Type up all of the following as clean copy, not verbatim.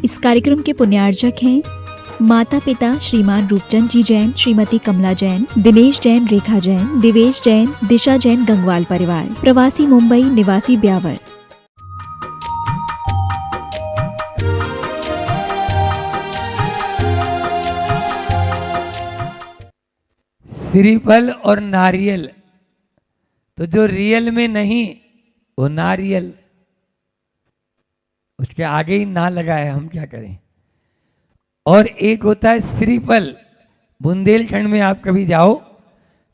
इस कार्यक्रम के पुण्यार्जक हैं माता पिता श्रीमान रूपचंद जी जैन, श्रीमती कमला जैन, दिनेश जैन, रेखा जैन, दिवेश जैन, दिशा जैन, गंगवाल परिवार, प्रवासी मुंबई, निवासी ब्यावर। श्रीफल और नारियल, तो जो रियल में नहीं वो नारियल, उसके आगे ही ना लगा है, हम क्या करें। और एक होता है श्रीफल, बुंदेलखंड में आप कभी जाओ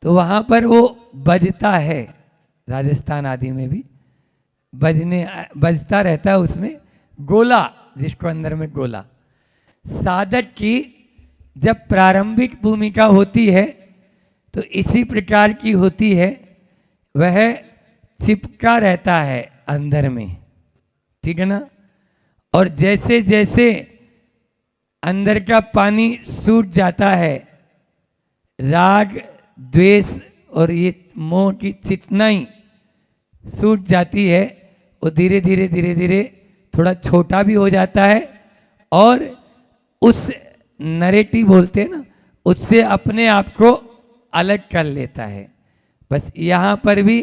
तो वहाँ पर वो बजता है, राजस्थान आदि में भी बजता रहता है, उसमें गोला, जिसको अंदर में गोला। साधक की जब प्रारंभिक भूमिका होती है तो इसी प्रकार की होती है, वह चिपका रहता है अंदर में, ठीक है ना। और जैसे जैसे अंदर का पानी सूख जाता है, राग द्वेष और ये मोह की चितनाई सूख जाती है, वो धीरे धीरे धीरे धीरे थोड़ा छोटा भी हो जाता है और उस नरेटिव बोलते हैं ना, उससे अपने आप को अलग कर लेता है। बस यहाँ पर भी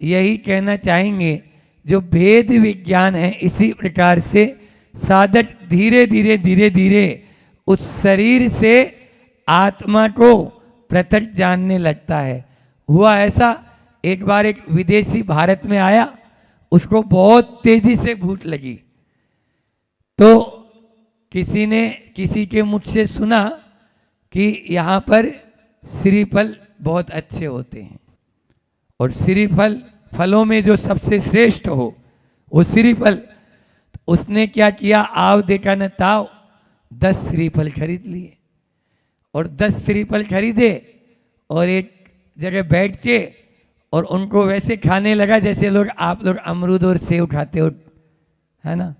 यही कहना चाहेंगे, जो भेद विज्ञान है, इसी प्रकार से साधक धीरे धीरे धीरे धीरे उस शरीर से आत्मा को पृथक जानने लगता है। हुआ ऐसा, एक बार एक विदेशी भारत में आया, उसको बहुत तेजी से भूख लगी, तो किसी ने किसी के मुख से सुना कि यहाँ पर श्रीफल बहुत अच्छे होते हैं और श्रीफल फलों में जो सबसे श्रेष्ठ हो वो श्रीफल। उसने क्या किया, आव देखा न ताव, 10 श्रीफल खरीद लिए और 10 श्रीफल खरीदे और एक जगह बैठ के और उनको वैसे खाने लगा जैसे आप लोग अमरूद और सेब खाते हो, है ना।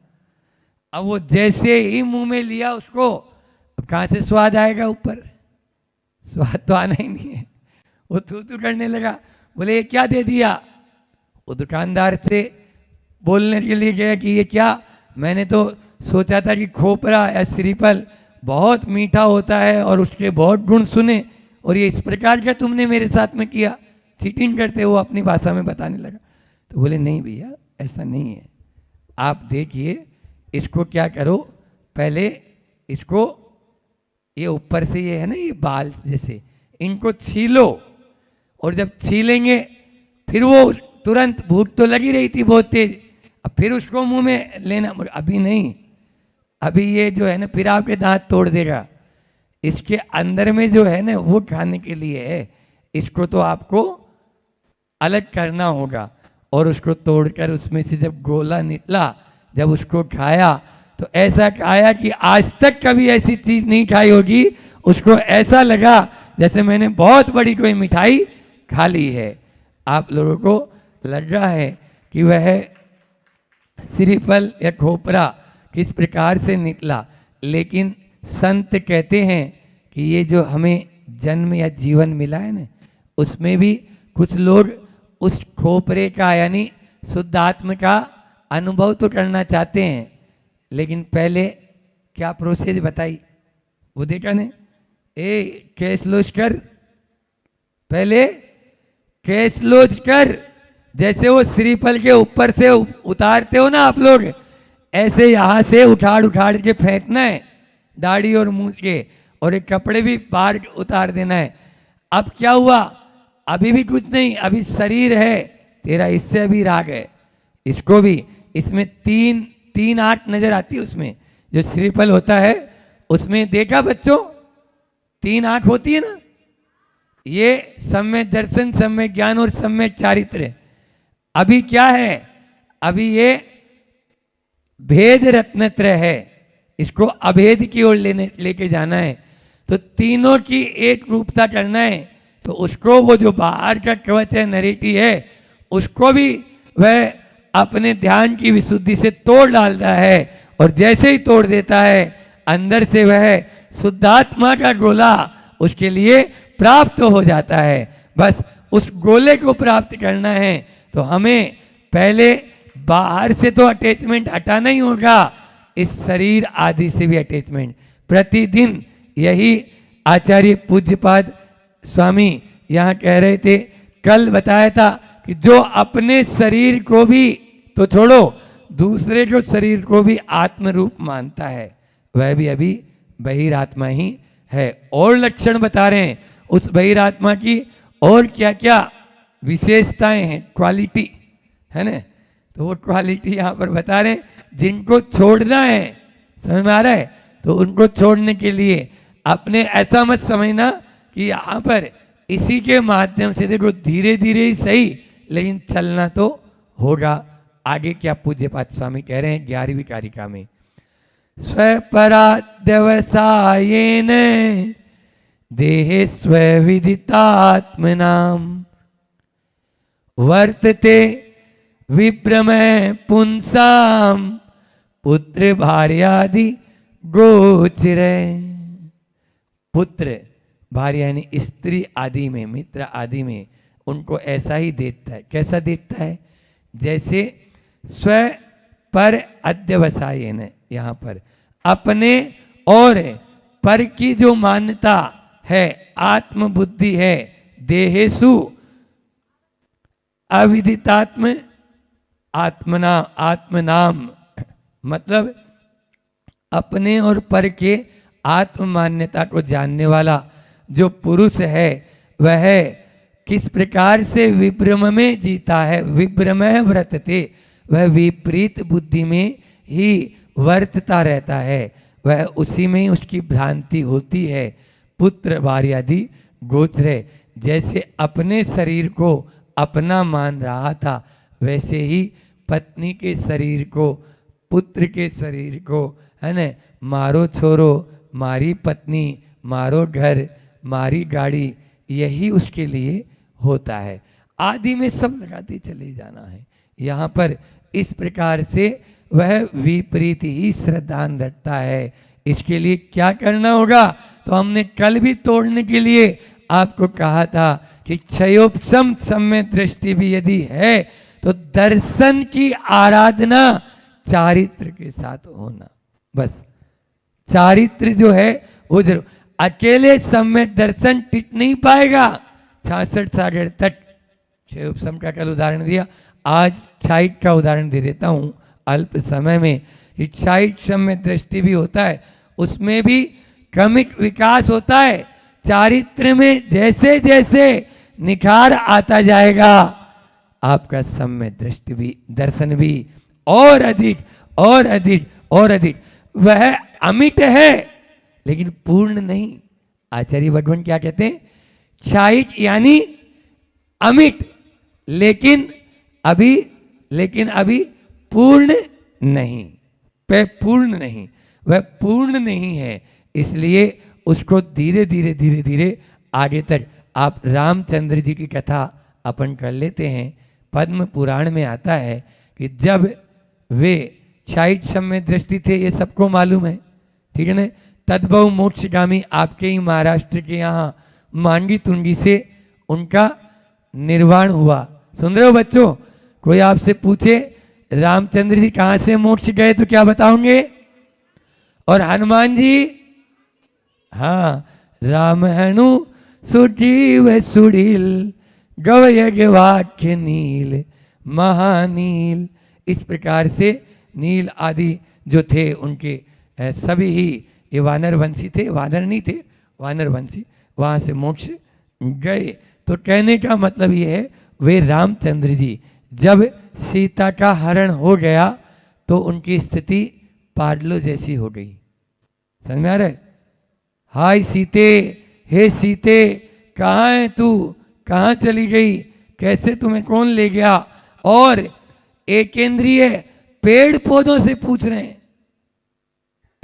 अब वो जैसे ही मुंह में लिया उसको, अब कहाँ से स्वाद आएगा, ऊपर स्वाद तो आना ही नहीं है। वो थू थू करने लगा, बोले ये क्या दे दिया। वो दुकानदार से बोलने के लिए गया कि ये क्या, मैंने तो सोचा था कि खोपरा या श्रीफल बहुत मीठा होता है और उसके बहुत गुण सुने, और ये इस प्रकार का तुमने मेरे साथ में किया, चीटिंग करते हो, अपनी भाषा में बताने लगा। तो बोले नहीं भैया, ऐसा नहीं है, आप देखिए, इसको क्या करो, पहले इसको, ये ऊपर से ये है ना, ये बाल जैसे, इनको छीलो, और जब छीलेंगे फिर वो तुरंत, भूख तो लगी रही थी बहुत तेज, अब फिर उसको मुंह में लेना, अभी नहीं, अभी ये जो है ना फिर आपके दांत तोड़ देगा, इसके अंदर में जो है ना वो खाने के लिए है, इसको तो आपको अलग करना होगा। और उसको तोड़कर उसमें से जब गोला निकला, जब उसको खाया तो ऐसा खाया कि आज तक कभी ऐसी चीज नहीं खाई होगी, उसको ऐसा लगा जैसे मैंने बहुत बड़ी कोई मिठाई खा ली है। आप लोगों को लग रहा है कि वह श्रीफल या खोपरा किस प्रकार से निकला, लेकिन संत कहते हैं कि ये जो हमें जन्म या जीवन मिला है ना, उसमें भी कुछ लोग उस खोपरे का यानी शुद्ध आत्म का अनुभव तो करना चाहते हैं, लेकिन पहले क्या प्रोसेस बताई, वो देखा ने, कैश लोच कर, पहले कैश लोच कर, जैसे वो श्रीफल के ऊपर से उतारते हो ना आप लोग, ऐसे यहाँ से उठाड़ उठाड़ के फेंकना है, दाढ़ी और मुंह के, और एक कपड़े भी बाहर उतार देना है। अब क्या हुआ, अभी भी कुछ नहीं, अभी शरीर है तेरा, इससे अभी राग है, इसको भी, इसमें तीन आंख नजर आती है, उसमें जो श्रीफल होता है उसमें, देखा बच्चों, 3 आंख होती है ना, ये सम्यक दर्शन, सम्यक ज्ञान और सम्यक चारित्र। अभी क्या है, अभी ये भेद रत्नत्र है, इसको अभेद की ओर लेके जाना है, तो तीनों की एक रूपता करना है। तो उसको वो जो बाहर का कवच है, नरेटी है, उसको भी वह अपने ध्यान की विशुद्धि से तोड़ डालता है, और जैसे ही तोड़ देता है अंदर से वह शुद्धात्मा का गोला उसके लिए प्राप्त हो जाता है। बस उस गोले को प्राप्त करना है तो हमें पहले बाहर से तो अटैचमेंट हटाना ही होगा, इस शरीर आदि से भी अटैचमेंट। प्रतिदिन यही आचार्य पूज्यपाद स्वामी यहाँ कह रहे थे, कल बताया था कि जो अपने शरीर को भी तो छोड़ो, दूसरे जो शरीर को भी आत्म रूप मानता है वह भी अभी बहिरात्मा ही है। और लक्षण बता रहे हैं उस बहिरात्मा की, और क्या क्या विशेषताएं हैं, क्वालिटी है ना। तो वो क्वालिटी यहाँ पर बता रहे हैं, जिनको छोड़ना है, समझ में आ रहा है, तो उनको छोड़ने के लिए अपने ऐसा मत समझना कि यहाँ पर इसी के माध्यम से देखो धीरे धीरे ही सही, लेकिन चलना तो होगा। आगे क्या पूज्यपाद स्वामी कह रहे हैं 11वीं कारिका में, स्वपराध्यवसायेन देहे स्वविदितात्मनाम वर्तते विभ्रमः पुंसाम पुत्र भार्यादि गोचरे। पुत्र भार्या यानी स्त्री आदि में, मित्र आदि में उनको ऐसा ही देखता है। कैसा देखता है? जैसे स्व पर अध्यवसायेन, यहाँ पर अपने और पर की जो मान्यता है, आत्म बुद्धि है, देहेसु अविदितात्म आत्मना आत्मनाम, मतलब अपने और पर के आत्म मान्यता को जानने वाला जो पुरुष है वह किस प्रकार से विभ्रम में जीता है। विभ्रम वर्तते, वह विपरीत बुद्धि में ही वर्तता रहता है, वह उसी में ही उसकी भ्रांति होती है। पुत्र भार्यादि गोचरे, जैसे अपने शरीर को अपना मान रहा था वैसे ही पत्नी के शरीर को, पुत्र के शरीर को, है न, मारो छोरो, मारी पत्नी, मारो घर, मारी गाड़ी, यही उसके लिए होता है। आदि में सब लगाते चले जाना है। यहाँ पर इस प्रकार से वह विपरीत ही श्रद्धान रखता है। इसके लिए क्या करना होगा? तो हमने कल भी तोड़ने के लिए आपको कहा था कि क्षयोपशम सम्य दृष्टि भी यदि है तो दर्शन की आराधना चारित्र के साथ होना। बस चारित्र जो है वो जरूर, अकेले सम्य दर्शन टिक नहीं पाएगा। 66 सागर तक क्षयोपशम का कल उदाहरण दिया, आज क्षाइक का उदाहरण दे देता हूँ अल्प समय में। क्षाइक सम्य दृष्टि भी होता है, उसमें भी क्रमिक विकास होता है। चारित्र में जैसे जैसे निखार आता जाएगा आपका सम्य दृष्टि भी, दर्शन भी और अधिक और अधिक और अधिक। वह अमिट है लेकिन पूर्ण नहीं। आचार्य भगवान क्या कहते हैं? क्षाइक यानी अमिट लेकिन अभी पूर्ण नहीं, पूर्ण नहीं, वह पूर्ण नहीं है। इसलिए उसको धीरे धीरे धीरे धीरे आगे तक, आप रामचंद्र जी की कथा अपन कर लेते हैं। पद्म पुराण में आता है कि जब वे क्षाइक सम्य दृष्टि थे, ये सबको मालूम है, ठीक है ना। तद्भव मोक्षगामी आपके ही महाराष्ट्र के यहाँ मांगी तुंगी से उनका निर्वाण हुआ। सुन रहे हो बच्चों? कोई आपसे पूछे रामचंद्र जी कहाँ से मोक्ष गए तो क्या बताओगे? और हनुमान जी, हाँ, राम हनु सुजीव सुरील गवयज्ञ वाक्य नील महानील। इस प्रकार से नील आदि जो थे उनके सभी ही ये वानर वंशी थे, वानर नहीं थे, वानर वंशी, वहाँ से मोक्ष गए। तो कहने का मतलब ये है, वे रामचंद्र जी जब सीता का हरण हो गया तो उनकी स्थिति पाडलो जैसी हो गई। समझ में आ रहा है? हाय सीते, हे सीते, कहाँ है तू? कहाँ चली गई? कैसे तुम्हें कौन ले गया? और एक केंद्रीय पेड़ पौधों से पूछ रहे हैं,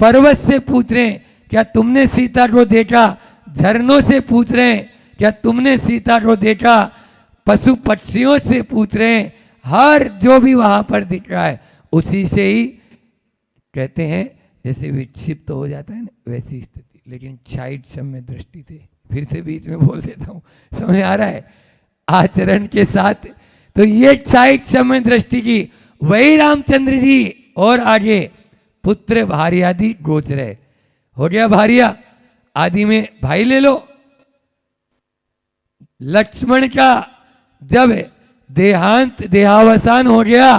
पर्वत से पूछ रहे हैं क्या तुमने सीता को देखा? झरनों से पूछ रहे हैं क्या तुमने सीता को देखा? पशु पक्षियों से पूछ रहे हैं, हर जो भी वहां पर दिख रहा है उसी से ही कहते हैं जैसे विक्षिप्त हो जाता है ना, वैसी स्थिति। लेकिन क्षाइक सम्य दृष्टि थे। फिर से बीच में बोल देता हूँ, समझ आ रहा है? आचरण के साथ। तो ये क्षाइक सम्य दृष्टि की वही रामचंद्र जी और आगे पुत्र भार्यादि गोचर हो गया। भार्या आदि में भाई ले लो। लक्ष्मण का जब देहावसान हो गया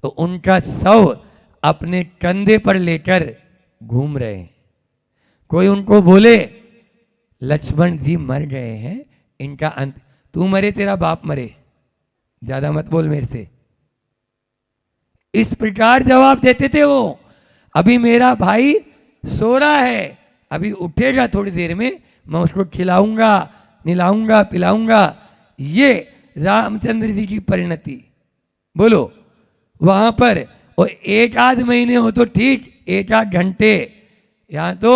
तो उनका शव अपने कंधे पर लेकर घूम रहे हैं। कोई उनको बोले लक्ष्मण जी मर गए हैं, इनका अंत, तू मरे तेरा बाप मरे, ज्यादा मत बोल मेरे से, इस प्रकार जवाब देते थे वो। अभी मेरा भाई सो रहा है, अभी उठेगा थोड़ी देर में, मैं उसको खिलाऊंगा, निलाऊंगा, पिलाऊंगा। ये रामचंद्र जी की परिणति। बोलो वहां पर और एक आध महीने हो तो ठीक, एक आध घंटे, यहां तो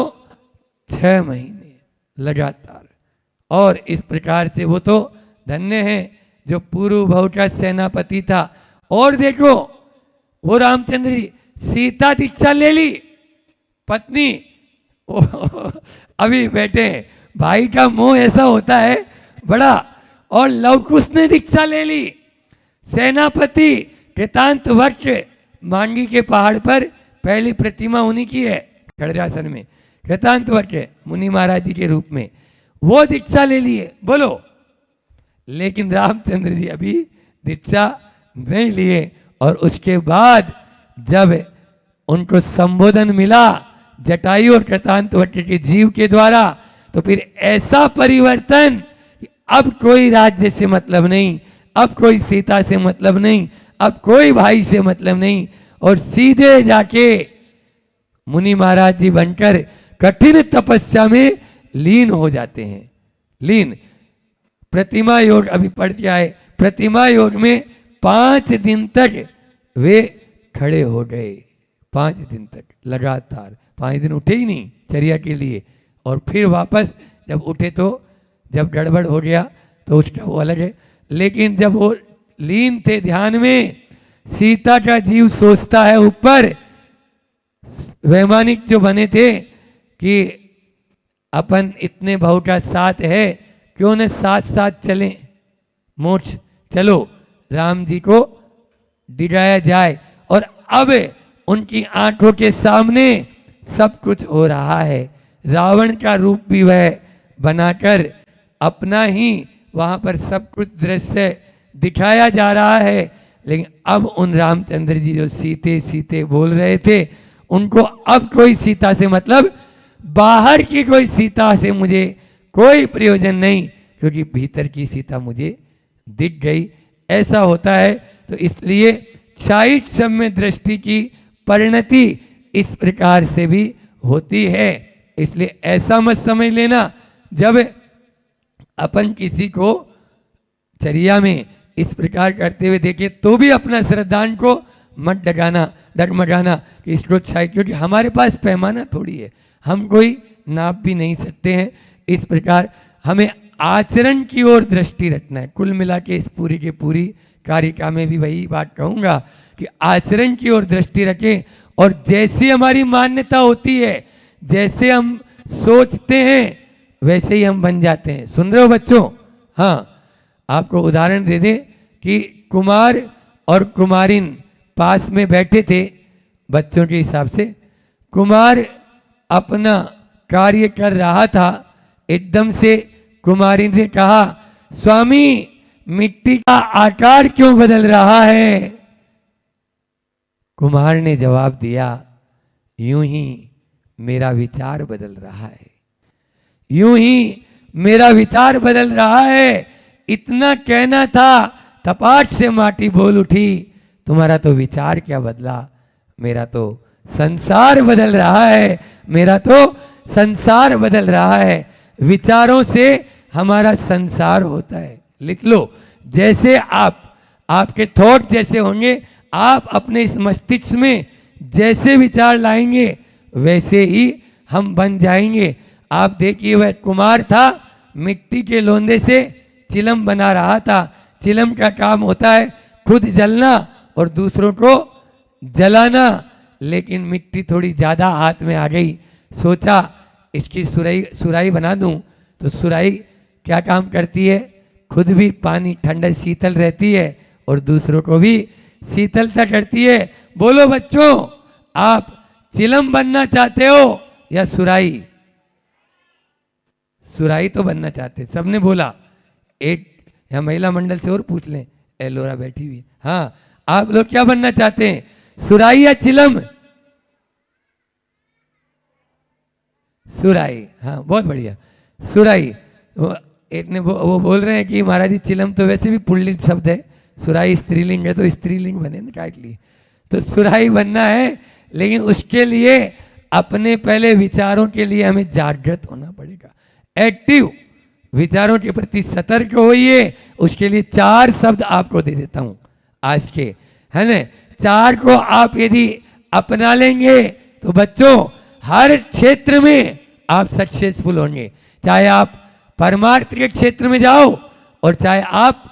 6 महीने लगातार। और इस प्रकार से वो तो धन्य है जो पूर्व भव का सेनापति था। और देखो वो रामचंद्र जी सीता दीक्षा ले ली, पत्नी अभी बैठे हैं। भाई का मोह ऐसा होता है बड़ा। और लवकुश ने दीक्षा ले ली। सेनापति कृतांत वक्ष मांगी के पहाड़ पर पहली प्रतिमा उन्हीं की है, खड़गासन में, कृतांत वक्ष मुनि महाराज जी के रूप में, वो दीक्षा ले लिए। बोलो, लेकिन रामचंद्र जी अभी दीक्षा नहीं लिए। और उसके बाद जब उनको संबोधन मिला जटायु और कृतांत वक्ष के जीव के द्वारा, तो फिर ऐसा परिवर्तन, अब कोई राज्य से मतलब नहीं, अब कोई सीता से मतलब नहीं, अब कोई भाई से मतलब नहीं, और सीधे जाके मुनि महाराज जी बनकर कठिन तपस्या में लीन हो जाते हैं। लीन प्रतिमा योग अभी पढ़ के आए। प्रतिमा योग में 5 दिन तक वे खड़े हो गए, 5 दिन तक लगातार। 5 दिन उठे ही नहीं चर्या के लिए, और फिर वापस जब उठे तो जब गड़बड़ हो गया तो उसका वो अलग है। लेकिन जब वो लीन थे ध्यान में, सीता का जीव सोचता है ऊपर, वैमानिक जो बने थे कि अपन इतने भाव का साथ है, क्यों न साथ साथ चलें, मोक्ष चलो, राम जी को दिलाया जाए। और अब उनकी आंखों के सामने सब कुछ हो रहा है। रावण का रूप भी वह बनाकर अपना ही वहां पर सब कुछ दृश्य दिखाया जा रहा है। लेकिन अब उन रामचंद्र जी जो सीते सीते बोल रहे थे, उनको अब कोई सीता से मतलब, बाहर की कोई सीता से मुझे कोई प्रयोजन नहीं, क्योंकि भीतर की सीता मुझे दिख गई। ऐसा होता है। तो इसलिए क्षायिक सम्य दृष्टि की परिणति इस प्रकार से भी होती है। इसलिए ऐसा मत समझ लेना जब अपन किसी को चर्या में इस प्रकार करते हुए देखे तो भी अपना श्रद्धान को मत डगमगाना कि इसको क्षय, क्योंकि हमारे पास पैमाना थोड़ी है, हम कोई नाप भी नहीं सकते हैं। इस प्रकार हमें आचरण की ओर दृष्टि रखना है। कुल मिला के इस पूरी के पूरी कारिका में भी वही बात कहूँगा कि आचरण की ओर दृष्टि रखें। और जैसी हमारी मान्यता होती है, जैसे हम सोचते हैं, वैसे ही हम बन जाते हैं। सुन रहे हो बच्चों? हाँ, आपको उदाहरण दे दें कि कुमार और कुमारिन पास में बैठे थे बच्चों के हिसाब से। कुमार अपना कार्य कर रहा था, एकदम से कुमारी ने कहा, स्वामी मिट्टी का आकार क्यों बदल रहा है? कुमार ने जवाब दिया, यूं ही मेरा विचार बदल रहा है, यूं ही मेरा विचार बदल रहा है। इतना कहना था, तपाट से माटी बोल उठी, तुम्हारा तो विचार क्या बदला, मेरा तो संसार बदल रहा है, मेरा तो संसार बदल रहा है। विचारों से हमारा संसार होता है। लिख लो, जैसे आपके थॉट जैसे होंगे, आप अपने इस मस्तिष्क में जैसे विचार लाएंगे वैसे ही हम बन जाएंगे। आप देखिए, वह कुमार था, मिट्टी के लोंदे से चिलम बना रहा था। चिलम का काम होता है खुद जलना और दूसरों को जलाना। लेकिन मिट्टी थोड़ी ज़्यादा हाथ में आ गई, सोचा इसकी सुराही बना दूं। तो सुराही क्या काम करती है? खुद भी पानी ठंडा शीतल रहती है और दूसरों को भी शीतलता करती है। बोलो बच्चों, आप चिलम बनना चाहते हो या सुराई? सुराई तो बनना चाहते, सबने बोला। एक या महिला मंडल से और पूछ लें, एलोरा बैठी हुई। हाँ, आप लोग क्या बनना चाहते हैं, सुराई या चिलम? सुराई, हाँ बहुत बढ़िया, सुराई। एक ने वो बोल रहे हैं कि महाराज जी चिलम तो वैसे भी पुल्लिंग शब्द है, सुराई स्त्रीलिंग है, तो स्त्रीलिंग बने ना काट लिए। तो सुराई बनना है, लेकिन उसके लिए अपने पहले विचारों के लिए हमें जागृत होना पड़ेगा, एक्टिव, विचारों के प्रति सतर्क होइए। उसके लिए 4 शब्द आपको दे देता हूं आज के, है ना। 4 को आप यदि अपना लेंगे तो बच्चों हर क्षेत्र में आप सक्सेसफुल होंगे, चाहे आप परमार्थ के क्षेत्र में जाओ और चाहे आप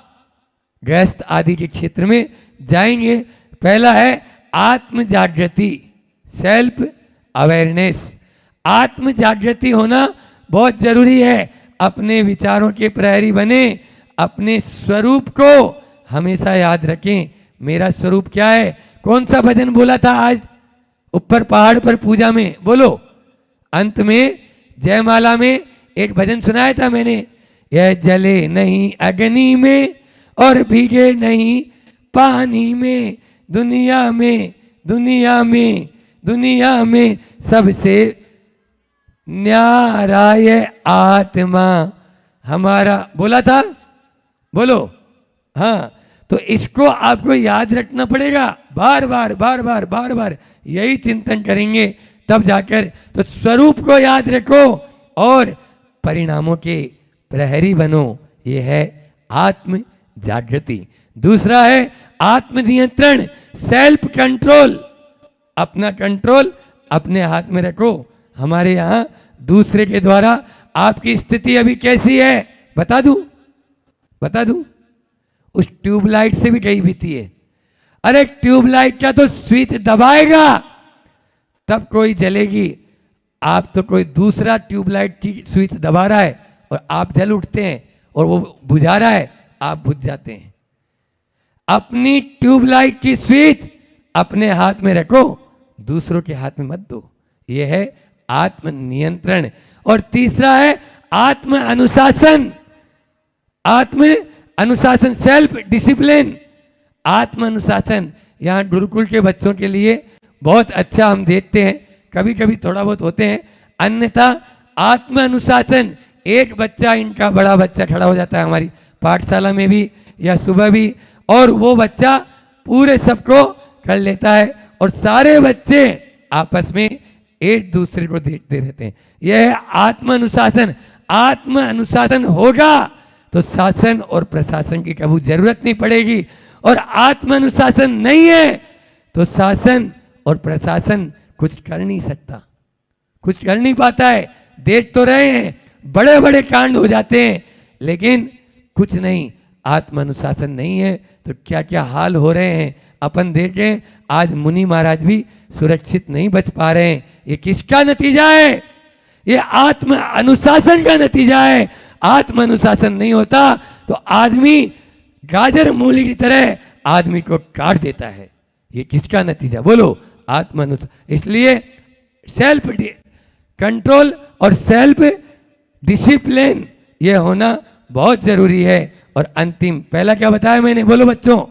गृहस्थ आदि के क्षेत्र में जाएंगे। पहला है आत्म जागृति, सेल्फ अवेयरनेस। आत्म जागृति होना बहुत जरूरी है। अपने विचारों के प्रहरी बने, अपने स्वरूप को हमेशा याद रखें। मेरा स्वरूप क्या है? कौन सा भजन बोला था आज ऊपर पहाड़ पर पूजा में? बोलो। अंत में जयमाला में एक भजन सुनाया था मैंने, यह जले नहीं अग्नि में और भीगे नहीं पानी में, दुनिया में दुनिया में दुनिया में सबसे न्यारा ये आत्मा हमारा, बोला था। बोलो। हाँ, तो इसको आपको याद रखना पड़ेगा, बार बार बार बार बार बार यही चिंतन करेंगे तब जाकर। तो स्वरूप को याद रखो और परिणामों के प्रहरी बनो, ये है आत्म जागृति। दूसरा है आत्म नियंत्रण, सेल्फ कंट्रोल। अपना कंट्रोल अपने हाथ में रखो। हमारे यहाँ दूसरे के द्वारा आपकी स्थिति अभी कैसी है बता दूं? बता दूं? उस ट्यूबलाइट से भी कहीं बीती है। अरे ट्यूबलाइट का तो स्विच दबाएगा तब कोई जलेगी। आप तो कोई दूसरा ट्यूबलाइट की स्विच दबा रहा है और आप जल उठते हैं, और वो बुझा रहा है, आप बुझ जाते हैं। अपनी ट्यूबलाइट की स्विच अपने हाथ में रखो, दूसरों के हाथ में मत दो। यह है आत्म नियंत्रण। और तीसरा है आत्म अनुशासन। आत्म अनुशासन, सेल्फ डिसिप्लिन। आत्म अनुशासन यहाँ गुरुकुल के बच्चों के लिए बहुत अच्छा हम देखते हैं, कभी कभी थोड़ा बहुत होते हैं, अन्यथा आत्म अनुशासन। एक बच्चा, इनका बड़ा बच्चा खड़ा हो जाता है हमारी पाठशाला में भी या सुबह भी, और वो बच्चा पूरे सबको कर लेता है और सारे बच्चे आपस में एक दूसरे को देखते रहते हैं। यह है आत्म अनुशासन। आत्म अनुशासन होगा तो शासन और प्रशासन की कभी जरूरत नहीं पड़ेगी, और आत्म अनुशासन नहीं है तो शासन और प्रशासन कुछ कर नहीं सकता, कुछ कर नहीं पाता है। देख तो रहे हैं बड़े बड़े कांड हो जाते हैं, लेकिन कुछ नहीं, आत्म अनुशासन नहीं है तो क्या क्या हाल हो रहे हैं अपन देखें। आज मुनि महाराज भी सुरक्षित नहीं बच पा रहे हैं। ये किसका नतीजा है? ये आत्म अनुशासन का नतीजा है। आत्म अनुशासन नहीं होता तो आदमी गाजर मूली की तरह आदमी को काट देता है। ये किसका नतीजा? बोलो, आत्म अनुशासन। इसलिए सेल्फ कंट्रोल और सेल्फ डिसिप्लिन ये होना बहुत जरूरी है। और अंतिम, पहला क्या बताया मैंने? बोलो बच्चों,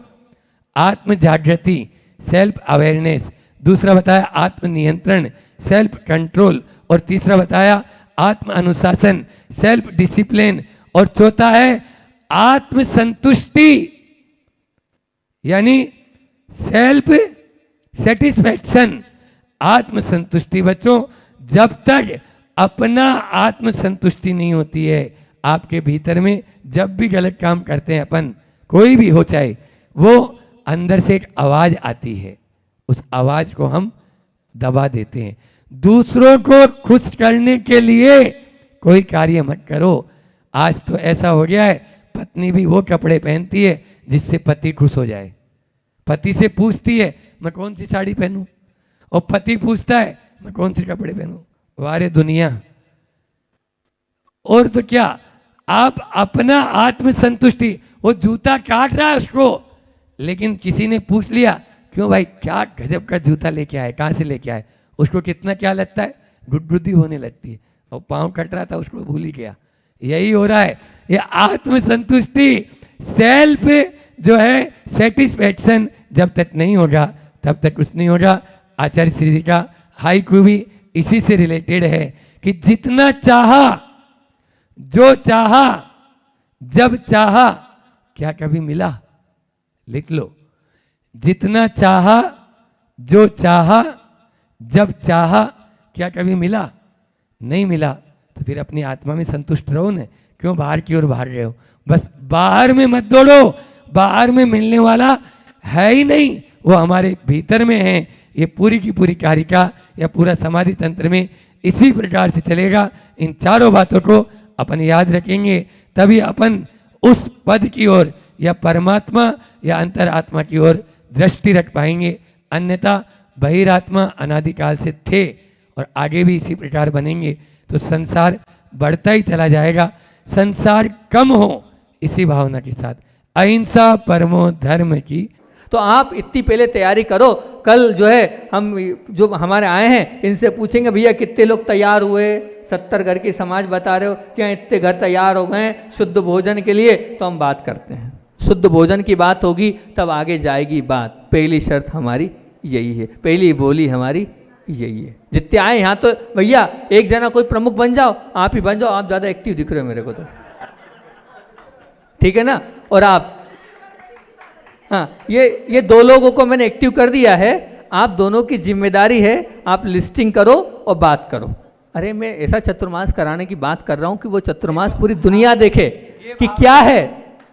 आत्म जागृति, सेल्फ अवेयरनेस। दूसरा बताया आत्म नियंत्रण, सेल्फ कंट्रोल। और तीसरा बताया आत्म अनुशासन, सेल्फ डिसिप्लिन। और चौथा है आत्म संतुष्टि, यानी सेल्फ सेटिस्फैक्शन। आत्म संतुष्टि बच्चों, जब तक अपना आत्म संतुष्टि नहीं होती है आपके भीतर में, जब भी गलत काम करते हैं अपन, कोई भी हो चाहे, वो अंदर से एक आवाज आती है, उस आवाज को हम दबा देते हैं। दूसरों को खुश करने के लिए कोई कार्य मत करो। आज तो ऐसा हो गया है, पत्नी भी वो कपड़े पहनती है जिससे पति खुश हो जाए। पति से पूछती है मैं कौन सी साड़ी पहनूं, और पति पूछता है मैं कौन से कपड़े पहनूं। वारे दुनिया। और तो क्या, आप अपना आत्म संतुष्टि, वो जूता काट रहा है उसको, लेकिन किसी ने पूछ लिया क्यों भाई, क्या गजब का जूता लेके आए, कहाँ से लेके आए? उसको कितना क्या लगता है, गुदगुदी होने लगती है, और पाँव कट रहा था उसको भूल ही गया। यही हो रहा है, ये आत्मसंतुष्टि, सेल्फ जो है सेटिस्फैक्शन जब तक नहीं होगा तब तक कुछ नहीं होगा। आचार्य श्री जी का हाइकू भी इसी से रिलेटेड है कि जितना चाहा, जो चाहा, जब चाहा, क्या कभी मिला? लिख लो, जितना चाहा, जो चाहा, जब चाहा, क्या कभी मिला? नहीं मिला। तो फिर अपनी आत्मा में संतुष्ट रहो न, क्यों बाहर की ओर भाग रहे हो? बस बाहर में मत दौड़ो, बाहर में मिलने वाला है ही नहीं, वो हमारे भीतर में है। ये पूरी की पूरी कारिका या पूरा समाधि तंत्र में इसी प्रकार से चलेगा। इन चारों बातों को अपन याद रखेंगे, तभी अपन उस पद की ओर या परमात्मा या अंतरात्मा की ओर दृष्टि रख पाएंगे। अन्यथा बहिरात्मा अनादिकाल से थे और आगे भी इसी प्रकार बनेंगे, तो संसार बढ़ता ही चला जाएगा। संसार कम हो इसी भावना के साथ, अहिंसा परमो धर्म की। तो आप इतनी पहले तैयारी करो। कल जो है हम जो हमारे आए हैं इनसे पूछेंगे, भैया कितने लोग तैयार हुए? 70 घर की समाज बता रहे हो, क्या इतने घर तैयार हो गए शुद्ध भोजन के लिए? तो हम बात करते हैं, शुद्ध भोजन की बात होगी तब आगे जाएगी बात। पहली शर्त हमारी यही है, पहली बोली हमारी यही है। जितने आए यहाँ तो भैया एक जना कोई प्रमुख बन जाओ, आप ही बन जाओ, आप ज़्यादा एक्टिव दिख रहे हो मेरे को तो, ठीक है ना? और आप, हाँ, ये दो लोगों को मैंने एक्टिव कर दिया है, आप दोनों की जिम्मेदारी है, आप लिस्टिंग करो और बात करो। अरे मैं ऐसा चतुर्मास कराने की बात कर रहा हूँ कि वो चतुर्मास पूरी दुनिया देखे कि क्या है।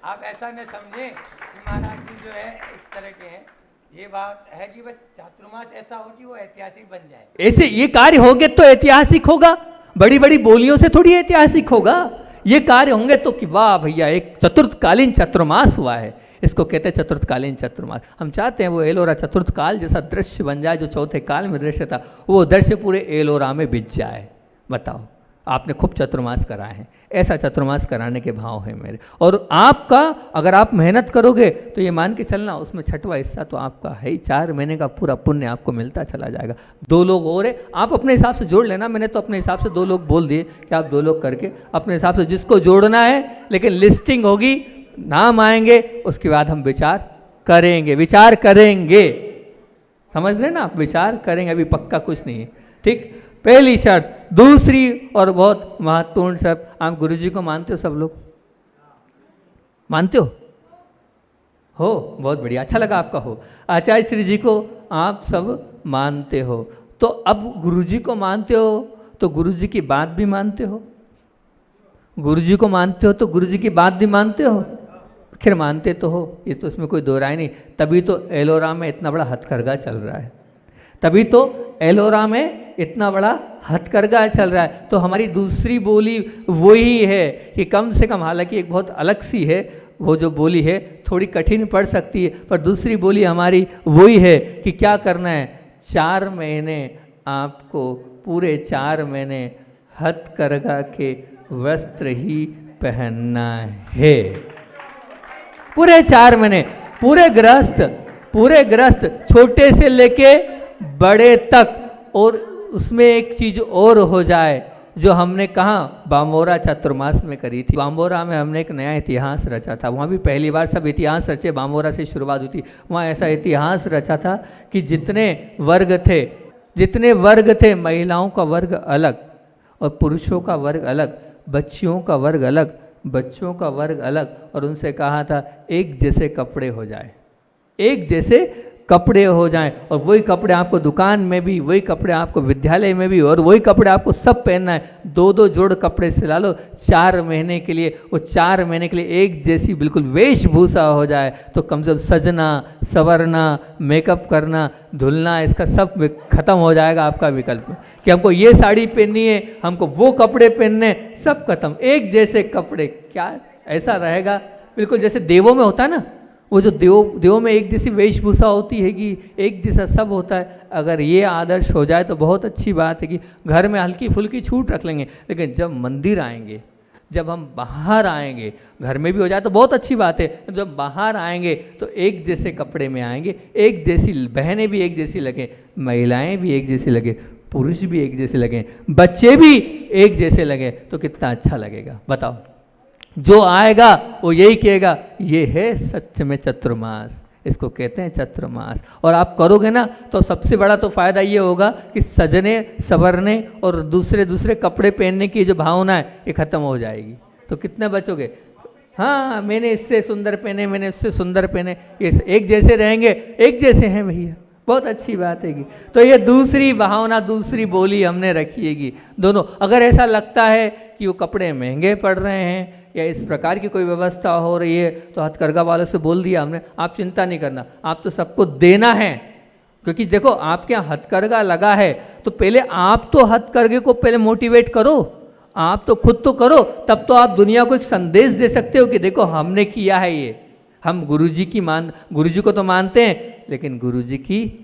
आप ऐसा न समझे कि महाराज जी जो है इस तरह के हैं, ये बात है कि बस चातुर्मास ऐसा हो कि वो ऐतिहासिक बन जाए। ऐसे ये कार्य होंगे तो ऐतिहासिक होगा, बड़ी बड़ी बोलियों से थोड़ी ऐतिहासिक होगा। ये कार्य होंगे तो कि वाह भैया एक चतुर्थकालीन चतुर्मास हुआ है, इसको कहते हैं चतुर्थकालीन चतुर्मास। हम चाहते हैं वो एलोरा चतुर्थ काल जैसा दृश्य बन जाए, जो चौथे काल में दृश्य था वो दृश्य पूरे एलोरा में बिछ जाए। बताओ, आपने खूब चतुर्मास कराए हैं, ऐसा चतुर्मास कराने के भाव है मेरे। और आपका अगर आप मेहनत करोगे तो ये मान के चलना, उसमें छठवां हिस्सा तो आपका है ही, 4 महीने का पूरा पुण्य आपको मिलता चला जाएगा। 2 लोग और है, आप अपने हिसाब से जोड़ लेना। मैंने तो अपने हिसाब से 2 लोग बोल दिए कि आप 2 लोग करके अपने हिसाब से जिसको जोड़ना है, लेकिन लिस्टिंग होगी, नाम आएंगे, उसके बाद हम विचार करेंगे। विचार करेंगे, समझ रहे ना आप? विचार करेंगे, अभी पक्का कुछ नहीं है, ठीक? पहली शर्त। दूसरी और बहुत महत्वपूर्ण शर्त, आप गुरुजी को मानते हो? सब लोग मानते हो? बहुत बढ़िया, अच्छा लगा आपका हो। आचार्य श्री जी को आप सब मानते हो, तो अब गुरुजी को मानते हो तो गुरुजी की बात भी मानते हो। गुरुजी को मानते हो तो गुरुजी की बात भी मानते हो। आखिर मानते तो हो, ये तो इसमें कोई दो राय नहीं। तभी तो एलोरा में इतना बड़ा हथकरघा चल रहा है, तभी तो एलोरा में इतना बड़ा हथकरघा चल रहा है। तो हमारी दूसरी बोली वही है कि कम से कम, हालांकि एक बहुत अलग सी है वो जो बोली है, थोड़ी कठिन पड़ सकती है, पर दूसरी बोली हमारी वही है कि क्या करना है? 4 महीने आपको, पूरे 4 महीने हथकरघा के वस्त्र ही पहनना है। पूरे 4 महीने, पूरे गृहस्थ छोटे से लेके बड़े तक। और उसमें एक चीज और हो जाए जो हमने कहा बामोरा चतुर्मास में करी थी। बामोरा में हमने एक नया इतिहास रचा था, वहाँ भी पहली बार सब इतिहास रचे, बामोरा से शुरुआत हुई थी। वहाँ ऐसा इतिहास रचा था कि जितने वर्ग थे, महिलाओं का वर्ग अलग और पुरुषों का वर्ग अलग, बच्चियों का वर्ग अलग, बच्चों का वर्ग अलग, और उनसे कहा था एक जैसे कपड़े हो जाए, एक जैसे कपड़े हो जाएं। और वही कपड़े आपको दुकान में भी, वही कपड़े आपको विद्यालय में भी, और वही कपड़े आपको सब पहनना है। 2-2 जोड़ कपड़े सिला लो 4 महीने के लिए। वो 4 महीने के लिए एक जैसी बिल्कुल वेशभूषा हो जाए, तो कम से कम सजना, संवरना, मेकअप करना, धुलना, इसका सब खत्म हो जाएगा आपका विकल्प कि हमको ये साड़ी पहननी है, हमको वो कपड़े पहनने, सब खत्म। एक जैसे कपड़े, क्या ऐसा रहेगा बिल्कुल जैसे देवों में होता है ना, वो जो देवों में एक जैसी वेशभूषा होती है कि एक जैसा सब होता है। अगर ये आदर्श हो जाए तो बहुत अच्छी बात है कि घर में हल्की फुल्की छूट रख लेंगे, लेकिन जब मंदिर आएंगे, जब हम बाहर आएंगे, घर में भी हो जाए तो बहुत अच्छी बात है, जब बाहर आएंगे तो एक जैसे कपड़े में आएंगे, एक जैसी बहनें भी एक जैसी लगें, महिलाएं भी एक जैसी लगें, पुरुष भी एक जैसे लगें, बच्चे भी एक जैसे लगें, तो कितना अच्छा लगेगा बताओ। जो आएगा वो यही कहेगा ये है सच में चतुर्मास, इसको कहते हैं चतुर्मास। और आप करोगे ना तो सबसे बड़ा तो फायदा ये होगा कि सजने संवरने और दूसरे दूसरे कपड़े पहनने की जो भावना है ये खत्म हो जाएगी। तो कितने बचोगे, हाँ मैंने इससे सुंदर पहने, मैंने इससे सुंदर पहने, ये एक जैसे रहेंगे, एक जैसे हैं भैया, बहुत अच्छी बात है। तो ये दूसरी भावना, दूसरी बोली हमने रखिएगी दोनों। अगर ऐसा लगता है कि वो कपड़े महंगे पड़ रहे हैं या इस प्रकार की कोई व्यवस्था हो रही है तो हथकरघा वालों से बोल दिया हमने, आप चिंता नहीं करना, आप तो सबको देना है। क्योंकि देखो आपके यहाँ हथकरघा लगा है तो पहले आप तो हथकरघे को पहले मोटिवेट करो, आप तो खुद तो करो, तब तो आप दुनिया को एक संदेश दे सकते हो कि देखो हमने किया है ये। हम गुरुजी को तो मानते हैं, लेकिन गुरुजी की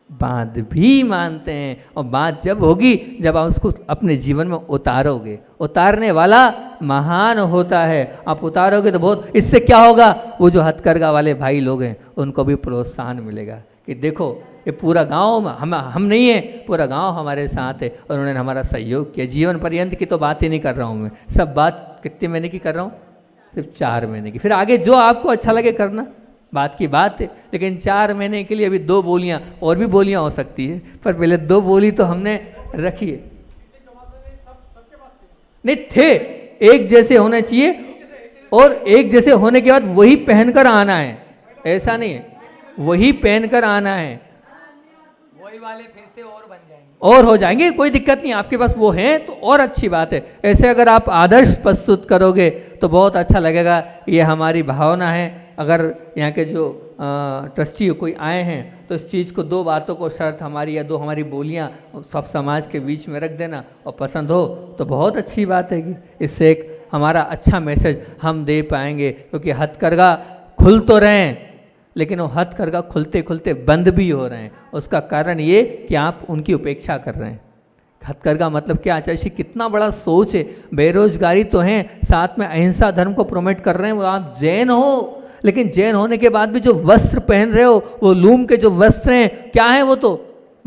बात भी मानते हैं। और बात जब होगी जब आप उसको अपने जीवन में उतारोगे, उतारने वाला महान होता है। आप उतारोगे तो बहुत, इससे क्या होगा, वो जो हथकरघा वाले भाई लोग हैं उनको भी प्रोत्साहन मिलेगा कि देखो ये पूरा गांव हम नहीं है, पूरा गांव हमारे साथ है और उन्होंने हमारा सहयोग किया। जीवन पर्यंत की तो बात ही नहीं कर रहा हूँ मैं, सब बात कितने महीने की कर रहा हूँ, सिर्फ 4 महीने की। फिर आगे जो आपको अच्छा लगे करना, बात की बात है। लेकिन 4 महीने के लिए अभी 2 बोलियां, और भी बोलियां हो सकती है, पर पहले 2 बोली तो हमने रखी है। नहीं थे, एक जैसे होने चाहिए, और एक जैसे होने के बाद वही पहनकर आना है, ऐसा नहीं है वही पहनकर आना है, वही वाले फिर से और बन जाएंगे और हो जाएंगे, कोई दिक्कत नहीं, आपके पास वो हैं तो और अच्छी बात है। ऐसे अगर आप आदर्श प्रस्तुत करोगे तो बहुत अच्छा लगेगा, ये हमारी भावना है। अगर यहाँ के जो ट्रस्टी कोई आए हैं तो इस चीज़ को 2 बातों को शर्त हमारी या 2 हमारी बोलियाँ सब समाज के बीच में रख देना, और पसंद हो तो बहुत अच्छी बात है कि इससे एक हमारा अच्छा मैसेज हम दे पाएंगे। क्योंकि हथकरघा खुल तो रहे हैं, लेकिन वो हथकरघा खुलते खुलते बंद भी हो रहे हैं। उसका कारण ये कि आप उनकी उपेक्षा कर रहे हैं। हथकरघा मतलब क्या, चाहे कितना बड़ा सोच है, बेरोजगारी तो है, साथ में अहिंसा धर्म को प्रोमोट कर रहे हैं। वो आप जैन हो, लेकिन जैन होने के बाद भी जो वस्त्र पहन रहे हो वो लूम के जो वस्त्र हैं, क्या है वो तो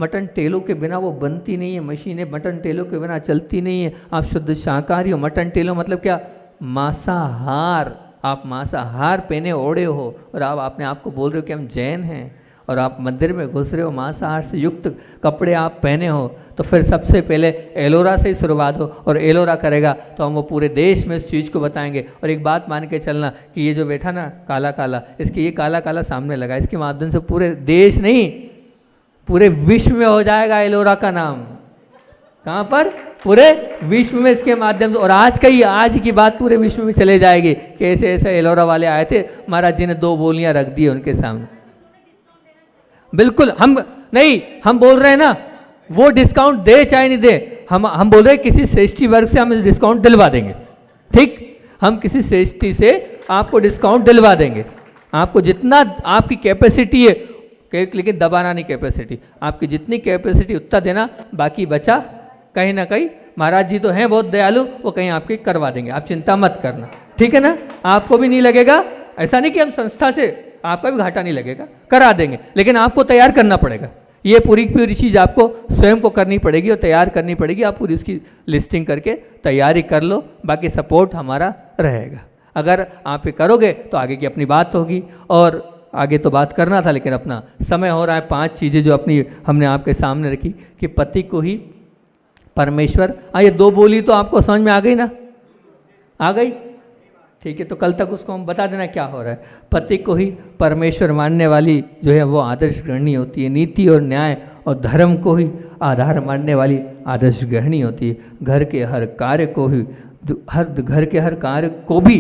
मटन टेलों के बिना वो बनती नहीं है, मशीनें मटन टेलों के बिना चलती नहीं है। आप शुद्ध शाकाहारी हो, मटन टेलों मतलब क्या, मांसाहार। आप मांसाहार पहने ओढ़े हो और आप अपने आप को बोल रहे हो कि हम जैन हैं, और आप मंदिर में घुस रहे हो, मांसाहार से युक्त कपड़े आप पहने हो। तो फिर सबसे पहले एलोरा से ही शुरुआत हो, और एलोरा करेगा तो हम वो पूरे देश में इस चीज़ को बताएंगे। और एक बात मान के चलना कि ये जो बैठा ना काला काला, इसके ये काला काला सामने लगा, इसके माध्यम से पूरे देश नहीं पूरे विश्व में हो जाएगा एलोरा का नाम। कहाँ पर, पूरे विश्व में इसके माध्यम से। और आज की बात पूरे विश्व में चले जाएगी कि ऐसे ऐसे एलोरा वाले आए थे, महाराज जी ने 2 बोलियां रख दी उनके सामने। बिल्कुल हम नहीं, हम बोल रहे हैं ना वो डिस्काउंट दे चाहे नहीं दे, हम बोल रहे हैं किसी श्रेष्ठी वर्ग से हम डिस्काउंट दिलवा देंगे। ठीक, हम किसी श्रेष्ठी से आपको डिस्काउंट दिलवा देंगे। आपको जितना आपकी कैपेसिटी है, लेकिन दबाना नहीं कैपेसिटी, आपकी जितनी कैपेसिटी उतना देना, बाकी बचा कहीं ना कहीं महाराज जी तो हैं बहुत दयालु, वो कहीं आपकी करवा देंगे, आप चिंता मत करना। ठीक है ना, आपको भी नहीं लगेगा, ऐसा नहीं कि हम संस्था से, आपका भी घाटा नहीं लगेगा, करा देंगे, लेकिन आपको तैयार करना पड़ेगा। ये पूरी चीज़ आपको स्वयं को करनी पड़ेगी और तैयार करनी पड़ेगी। आप पूरी उसकी लिस्टिंग करके तैयारी कर लो, बाकी सपोर्ट हमारा रहेगा। अगर आप ये करोगे तो आगे की अपनी बात होगी। और आगे तो बात करना था लेकिन अपना समय हो रहा है। 5 चीज़ें जो अपनी हमने आपके सामने रखी कि पति को ही परमेश्वर, ये 2 बोली तो आपको समझ में आ गई ना, आ गई, ठीक है। तो कल तक उसको हम बता देना क्या हो रहा है। पति को ही परमेश्वर मानने वाली जो है वो आदर्श गृहिणी होती है। नीति और न्याय और धर्म को ही आधार मानने वाली आदर्श गृहिणी होती है। घर के हर कार्य को ही, घर के हर कार्य को भी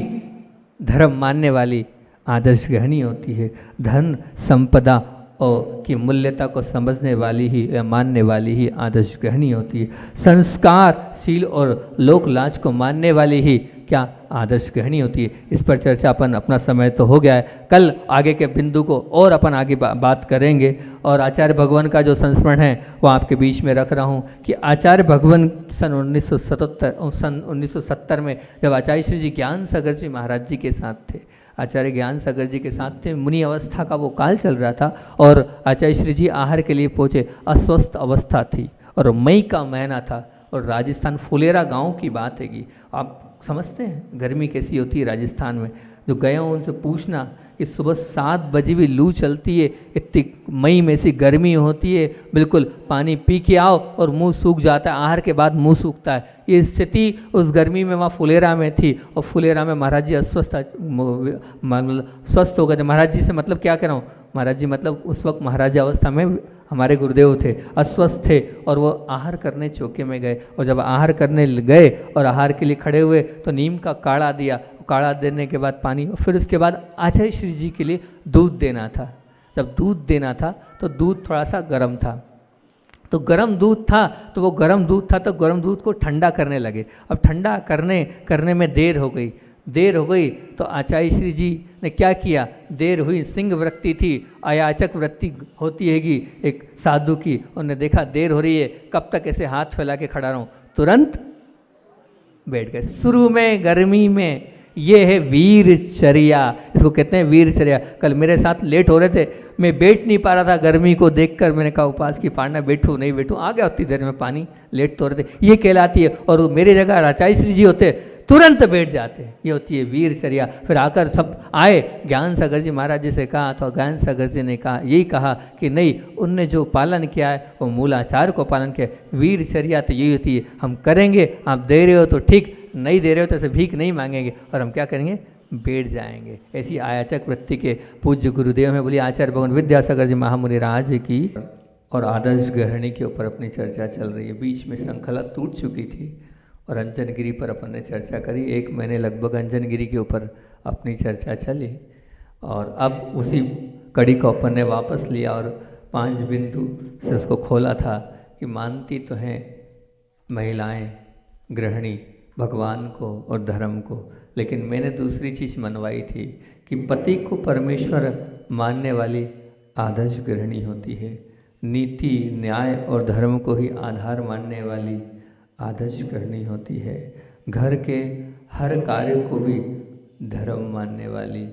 धर्म मानने वाली आदर्श गृहिणी होती है। धन संपदा और की मूल्यता को समझने वाली ही या मानने वाली ही आदर्श गृहिणी होती है। संस्कार शील और लोक लाज को मानने वाली ही क्या आदर्श गृहिणी होती है। इस पर चर्चा अपना समय तो हो गया है, कल आगे के बिंदु को और अपन आगे बात करेंगे। और आचार्य भगवान का जो संस्मरण है वो आपके बीच में रख रहा हूँ कि आचार्य भगवान सन 1970 में जब आचार्य श्री जी ज्ञान सागर जी महाराज जी के साथ थे, आचार्य ज्ञान सागर जी के साथ थे, मुनि अवस्था का वो काल चल रहा था और आचार्य श्री जी आहार के लिए पहुँचे, अस्वस्थ अवस्था थी और मई का महीना था और राजस्थान फुलेरा गांव की बात है कि आप समझते हैं गर्मी कैसी होती है राजस्थान में। जो गए हों उनसे पूछना कि सुबह 7 बजे भी लू चलती है, इतनी मई में सी गर्मी होती है, बिल्कुल पानी पी के आओ और मुंह सूख जाता है, आहार के बाद मुंह सूखता है। ये स्थिति उस गर्मी में वहाँ फुलेरा में थी और फुलेरा में महाराज जी अस्वस्थ मतलब स्वस्थ हो गए थे। महाराज जी से मतलब क्या कह रहा हूँ, महाराज जी मतलब उस वक्त महाराज अवस्था में हमारे गुरुदेव थे, अस्वस्थ थे और वो आहार करने चौके में गए और जब आहार करने गए और आहार के लिए खड़े हुए तो नीम का काढ़ा दिया, काढ़ा देने के बाद पानी और फिर उसके बाद आचार्य श्री जी के लिए दूध देना था। जब दूध देना था तो दूध थोड़ा सा गर्म था, तो गर्म दूध था तो वो गर्म दूध था तो गर्म दूध को ठंडा करने लगे। अब ठंडा करने में देर हो गई तो आचार्य श्री जी ने क्या किया, देर हुई, सिंह वृत्ति थी, अयाचक वृत्ति होती हैगी एक साधु की, उन्होंने देखा देर हो रही है, कब तक ऐसे हाथ फैला के खड़ा रहूं, तुरंत बैठ गए। शुरू में गर्मी में ये है वीरचर्या, इसको कहते हैं वीरचर्या। कल मेरे साथ लेट हो रहे थे, मैं बैठ नहीं पा रहा था गर्मी को देखकर, मैंने कहा उपास की पाड़ना बैठूं नहीं बैठूं, आ गया उतनी देर में पानी, लेट तो हो रहे थे, ये कहलाती है। और मेरी जगह आचार्य श्री जी होते तुरंत बैठ जाते, ये होती है वीरचर्या। फिर आकर सब आए, ज्ञान सागर जी महाराज जी से कहा तो ज्ञान सागर जी ने कहा यही कहा कि नहीं, उनने जो पालन किया है वो मूलाचार को पालन किया है। वीरचर्या तो यही होती है, हम करेंगे, आप दे रहे हो तो ठीक, नहीं दे रहे हो तो ऐसे भीख नहीं मांगेंगे और हम क्या करेंगे, बैठ जाएंगे। ऐसी आयाचक वृत्ति के पूज्य गुरुदेव में बोलिए आचार्य भगवान विद्यासागर जी महामुनि राज की। और आदर्श गृहिणी के ऊपर अपनी चर्चा चल रही है, बीच में श्रृंखला टूट चुकी थी और अंजनगिरी पर अपन ने चर्चा करी, 1 महीने लगभग अंजनगिरी के ऊपर अपनी चर्चा चली और अब उसी कड़ी को अपन ने वापस लिया और 5 बिंदु से उसको खोला था कि मानती तो हैं महिलाएं गृहिणी भगवान को और धर्म को, लेकिन मैंने दूसरी चीज़ मनवाई थी कि पति को परमेश्वर मानने वाली आदर्श गृहिणी होती है, नीति न्याय और धर्म को ही आधार मानने वाली आदर्श गृहिणी होती है, घर के हर कार्य को भी धर्म मानने वाली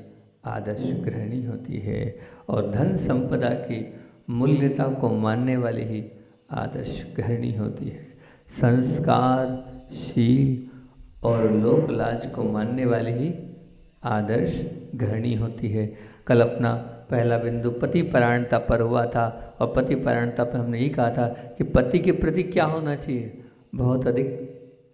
आदर्श गृहिणी होती है और धन संपदा की मूल्यता को मानने वाली ही आदर्श गृहिणी होती है, संस्कार शील और लोक लाज को मानने वाली ही आदर्श गृहिणी होती है। कल अपना पहला बिंदु पति परायणता पर हुआ था और पति परायणता पर हमने यही कहा था कि पति के प्रति क्या होना चाहिए, बहुत अधिक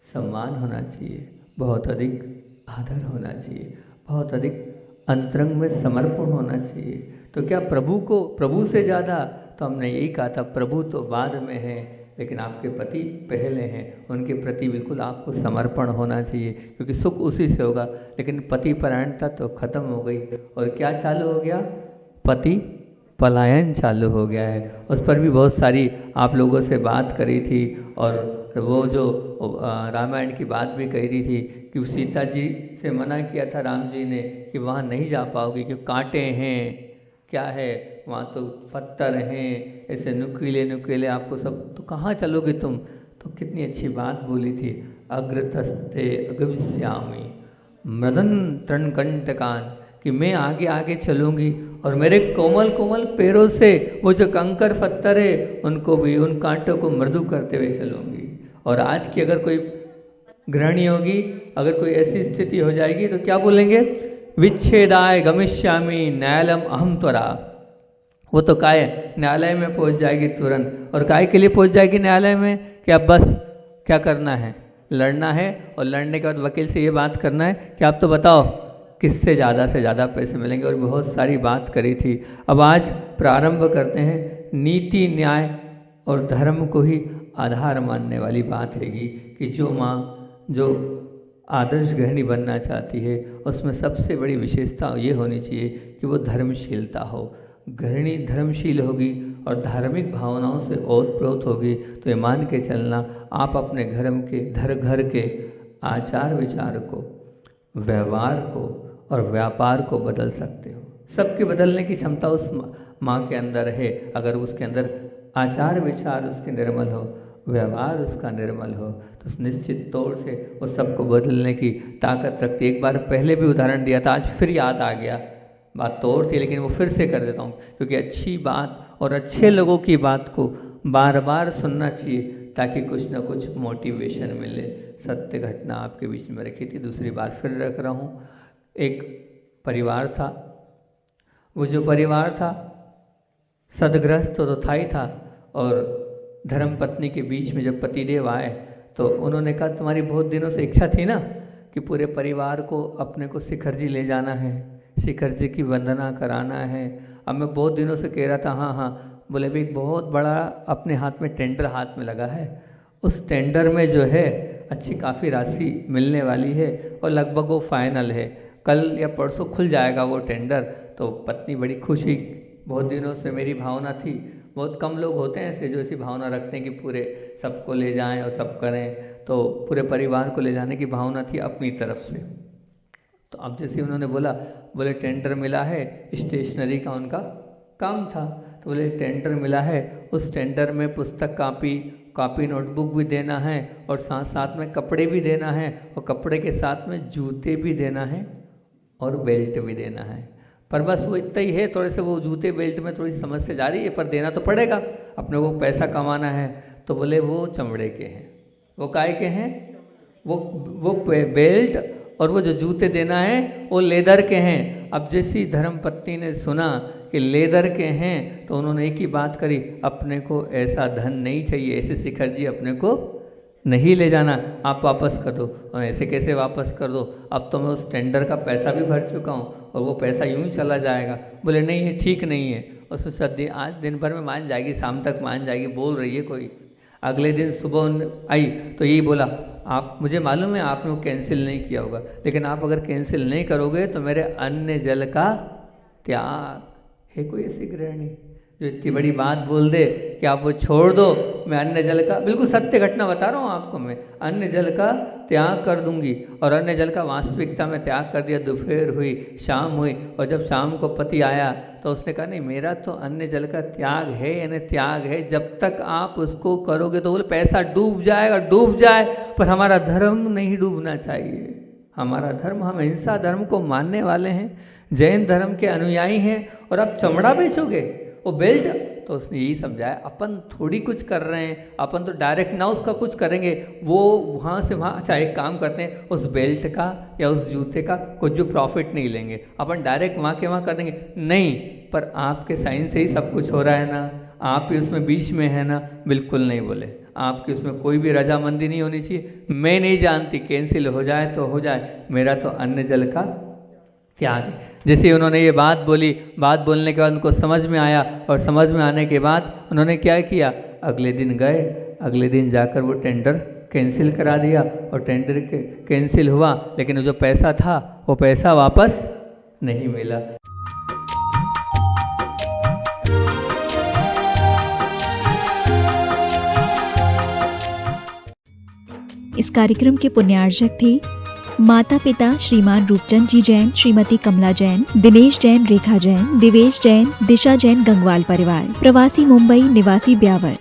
सम्मान होना चाहिए, बहुत अधिक आदर होना चाहिए, बहुत अधिक अंतरंग में समर्पण होना चाहिए। तो क्या प्रभु से ज़्यादा, तो हमने यही कहा था प्रभु तो बाद में है लेकिन आपके पति पहले हैं, उनके प्रति बिल्कुल आपको समर्पण होना चाहिए क्योंकि सुख उसी से होगा। लेकिन पति परायणता तो खत्म हो गई और क्या चालू हो गया, पति पलायन चालू हो गया है। उस पर भी बहुत सारी आप लोगों से बात करी थी और वो जो रामायण की बात भी कही रही थी कि सीता जी से मना किया था राम जी ने कि वहाँ नहीं जा पाओगी क्योंकि कांटे हैं, क्या है वहाँ तो पत्थर हैं, ऐसे नुकीले नुकीले आपको सब, तो कहाँ चलोगे तुम। तो कितनी अच्छी बात बोली थी, अग्रतस्ते अगमिष्यामि मदन तृणकंटकान, कि मैं आगे आगे चलूँगी और मेरे कोमल कोमल पैरों से वो जो कंकर पत्थर है उनको भी, उन कांटों को मृदु करते हुए चलूँगी। और आज की अगर कोई गृहिणी होगी, अगर कोई ऐसी स्थिति हो जाएगी तो क्या बोलेंगे, विच्छेदाय गमिष्यामि न्यायालयम अहम त्वरा। वो तो काय न्यायालय में पहुंच जाएगी तुरंत, और काय के लिए पहुंच जाएगी न्यायालय में कि अब बस क्या करना है, लड़ना है और लड़ने के बाद वकील से ये बात करना है कि आप तो बताओ किससे ज़्यादा से ज़्यादा पैसे मिलेंगे, और बहुत सारी बात करी थी। अब आज प्रारंभ करते हैं नीति न्याय और धर्म को ही आधार मानने वाली बात हैगी कि जो माँ जो आदर्श गृहिणी बनना चाहती है उसमें सबसे बड़ी विशेषता ये होनी चाहिए कि वो धर्मशीलता हो। गृहिणी धर्मशील होगी और धार्मिक भावनाओं से ओतप्रोत होगी तो ये मान के चलना आप अपने घर के आचार विचार को व्यवहार को और व्यापार को बदल सकते हो। सबके बदलने की क्षमता उस माँ के अंदर है, अगर उसके अंदर आचार विचार उसके निर्मल हो, व्यवहार उसका निर्मल हो, तो निश्चित तौर से वो सबको बदलने की ताकत रखती है। एक बार पहले भी उदाहरण दिया था, आज फिर याद आ गया। बात तो और थी लेकिन वो फिर से कर देता हूँ, क्योंकि अच्छी बात और अच्छे लोगों की बात को बार बार सुनना चाहिए ताकि कुछ ना कुछ मोटिवेशन मिले। सत्य घटना आपके बीच में रखी थी, दूसरी बार फिर रख रहा हूँ। एक परिवार था, वो जो परिवार था सदगृहस्थ तो था ही था, और धर्म पत्नी के बीच में जब पतिदेव आए तो उन्होंने कहा तुम्हारी बहुत दिनों से इच्छा थी ना कि पूरे परिवार को अपने को शिखर जी ले जाना है, शिखर जी की वंदना कराना है। अब मैं बहुत दिनों से कह रहा था, हाँ हाँ। बोले भी एक बहुत बड़ा अपने हाथ में टेंडर हाथ में लगा है, उस टेंडर में जो है अच्छी काफ़ी राशि मिलने वाली है और लगभग वो फाइनल है, कल या परसों खुल जाएगा वो टेंडर। तो पत्नी बड़ी खुश हुई, बहुत दिनों से मेरी भावना थी। बहुत कम लोग होते हैं ऐसे जो ऐसी भावना रखते हैं कि पूरे सबको ले जाएं और सब करें, तो पूरे परिवार को ले जाने की भावना थी अपनी तरफ से। तो अब जैसे उन्होंने बोले टेंडर मिला है, स्टेशनरी का उनका काम था, तो बोले टेंडर मिला है, उस टेंडर में पुस्तक कॉपी नोटबुक भी देना है और साथ साथ में कपड़े भी देना है, और कपड़े के साथ में जूते भी देना है और बेल्ट भी देना है। पर बस वो इतना ही है, थोड़े से वो जूते बेल्ट में थोड़ी समस्या जा रही है, पर देना तो पड़ेगा, अपने को पैसा कमाना है। तो बोले वो चमड़े के हैं, वो काय के हैं, वो बेल्ट और वो जो जूते देना है वो लेदर के हैं। अब जैसी धर्मपत्नी ने सुना कि लेदर के हैं तो उन्होंने एक ही बात करी, अपने को ऐसा धन नहीं चाहिए, ऐसे शिखर जी अपने को नहीं ले जाना, आप वापस कर दो। और ऐसे कैसे वापस कर दो, अब तो मैं उस टेंडर का पैसा भी भर चुका हूँ और वो पैसा यूं ही चला जाएगा। बोले नहीं ये ठीक नहीं है। और सोचा आज दिन भर में मान जाएगी, शाम तक मान जाएगी, बोल रही है कोई। अगले दिन सुबह आई तो यही बोला, आप मुझे मालूम है आपने वो कैंसिल नहीं किया होगा, लेकिन आप अगर कैंसिल नहीं करोगे तो मेरे अन्न जल का त्याग। है कोई ऐसी गृहिणी जो इतनी बड़ी बात बोल दे कि आप वो छोड़ दो, मैं अन्न जल का, बिल्कुल सत्य घटना बता रहा हूँ आपको, मैं अन्न जल का त्याग कर दूंगी। और अन्न जल का वास्तविकता में त्याग कर दिया। दोपहर हुई, शाम हुई, और जब शाम को पति आया तो उसने कहा नहीं मेरा तो अन्न जल का त्याग है, यानी त्याग है, जब तक आप उसको करोगे तो बोले पैसा डूब जाएगा, डूब जाए, पर हमारा धर्म नहीं डूबना चाहिए। हमारा धर्म, हम हिंसा धर्म को मानने वाले हैं, जैन धर्म के अनुयायी हैं, और आप चमड़ा बेचोगे, वो बेल्ट। तो उसने यही समझाया अपन थोड़ी कुछ कर रहे हैं, अपन तो डायरेक्ट ना उसका कुछ करेंगे, वो वहाँ से वहाँ, अच्छा एक काम करते हैं, उस बेल्ट का या उस जूते का कुछ जो प्रॉफिट नहीं लेंगे, अपन डायरेक्ट वहाँ के वहाँ कर देंगे। नहीं, पर आपके साइन से ही सब कुछ हो रहा है ना, आप ही उसमें बीच में है ना। बिल्कुल नहीं बोले, आपकी उसमें कोई भी रजामंदी नहीं होनी चाहिए। मैं नहीं जानती, कैंसिल हो जाए तो हो जाए, मेरा तो अन्न जल का त्याग है। जैसे उन्होंने ये बात बोली, बात बोलने के बाद उनको समझ में आया, और समझ में आने के बाद उन्होंने क्या किया, अगले दिन गए, अगले दिन जाकर वो टेंडर कैंसिल करा दिया, और टेंडर कैंसिल हुआ, लेकिन जो पैसा था वो पैसा वापस नहीं मिला। इस कार्यक्रम के पुण्यार्जक थे माता पिता श्रीमान रूपचंद जी जैन, श्रीमती कमला जैन, दिनेश जैन, रेखा जैन, दिवेश जैन, दिशा जैन, गंगवाल परिवार, प्रवासी मुंबई, निवासी ब्यावर।